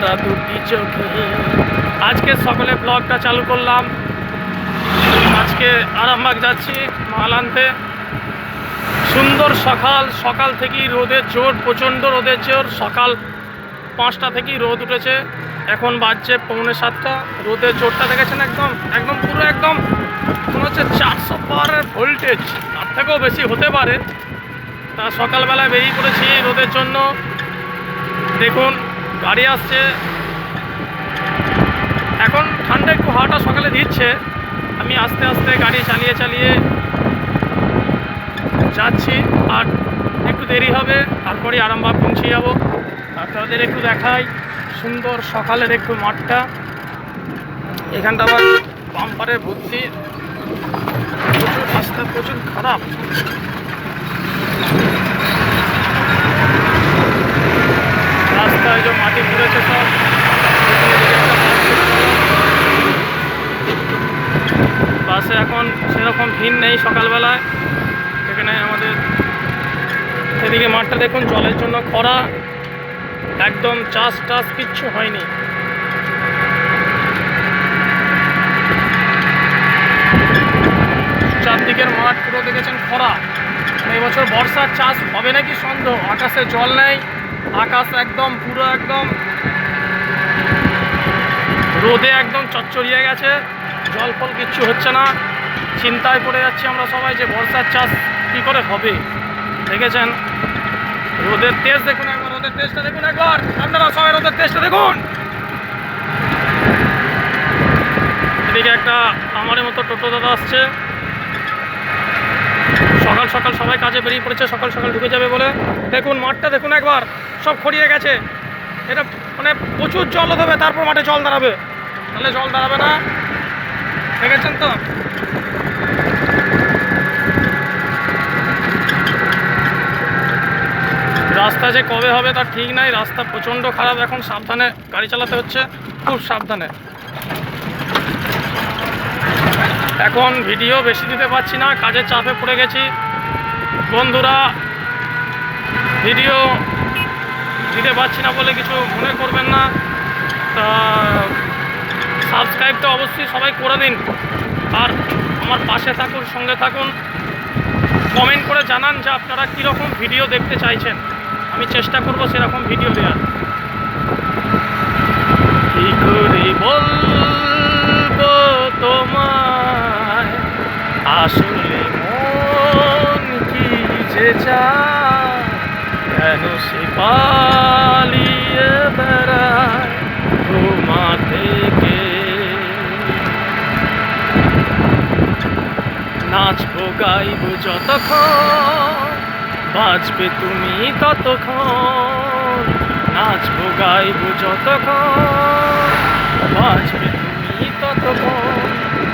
ভরা দুটি চোখে। আজকে সকালে ব্লগটা চালু করলাম। আজকে আরামবাগ যাচ্ছি মাল আনতে। সুন্দর সকাল থেকেই রোদের জোর, প্রচণ্ড রোদের জোর। সকাল 5টা থেকেই রোদ উঠেছে, এখন বাজছে 6:45। রোদের জোরটা দেখেছেন, একদম পুরো একদম মনে হচ্ছে 400 পাওয়ারের ভোল্টেজ, তার থেকেও বেশি হতে পারে। তা সকালবেলায় বেরিয়ে পড়েছি রোদের জন্য। দেখুন গাড়ি আসছে, এখন ঠান্ডা একটু হাওয়াটা সকালে দিচ্ছে। আমি আস্তে আস্তে গাড়ি চালিয়ে যাচ্ছি, আর একটু দেরি হবে, তারপরে আরামবাগ পৌঁছে যাবো। আপনাদের একটু দেখাই সুন্দর সকালের একটু মাঠটা। এখানটা আবার বাম্পারে ভর্তি, প্রচুর রাস্তা প্রচুর খারাপ। রাস্তায় যে মাটি পড়েছে সব। বাসে এখন সেরকম ভিড় নেই সকালবেলায়। এখানে আমাদের এদিকে মাঠটা দেখুন, জলের জন্য খরা, একদম চাষ কিচ্ছু হয়নি। চারদিকের মাঠ পুরো দেখেছেন খরা। এই বছর বর্ষার চাষ হবে নাকি সন্দেহ। আকাশে জল নেই, আকাশ একদম পুরো একদম রোদে একদম চচ্চড়িয়ে গেছে, জল ফল কিচ্ছু হচ্ছে না। চিন্তায় পড়ে যাচ্ছি আমরা সবাই যে বর্ষার চাষ কী করে হবে। দেখেছেন রোদের তেজ দেখুন একবার, রোদের তেজটা দেখুন একবার, আপনারা সবাই রোদের তেজটা দেখুন। এদিকে একটা আমাদের মতো টোটো দাদা আসছে, সকাল সবাই কাজে বেরিয়ে পড়েছে, সকাল ঢুকে যাবে বলে। দেখুন মাঠটা দেখুন একবার, সব খড়িয়ে গেছে। এটা মানে প্রচুর জল হবে, তারপর মাঠে জল দাঁড়াবে, তাহলে জল দাঁড়াবে না। দেখেছেন তো রাস্তা যে কবে হবে তার ঠিক নাই। রাস্তা প্রচণ্ড খারাপ, এখন সাবধানে গাড়ি চালাতে হচ্ছে, খুব সাবধানে। এখন ভিডিও বেশি দিতে পারছি না, কাজের চাপে পড়ে গেছি। বন্ধুরা ভিডিও দিতে পারছি না বলে কিছু মনে করবেন না। তা সাবস্ক্রাইবটা অবশ্যই সবাই করে দিন, আর আমার পাশে থাকুন, সঙ্গে থাকুন। কমেন্ট করে জানান যে আপনারা কীরকম ভিডিও দেখতে চাইছেন, আমি চেষ্টা করব সেরকম ভিডিও দেওয়ার। কী করে বলবো তোমায় আসলে মন কি যে চায়, কেন সে পালিয়ে বেড়ায় তোমার থেকে। নাচবো গাইবো যতক্ষণ বাঁচবে তুমি ততক্ষণ, নাচবো গাইবো যতক্ষণ বাঁচবে তুমি ততক্ষণ।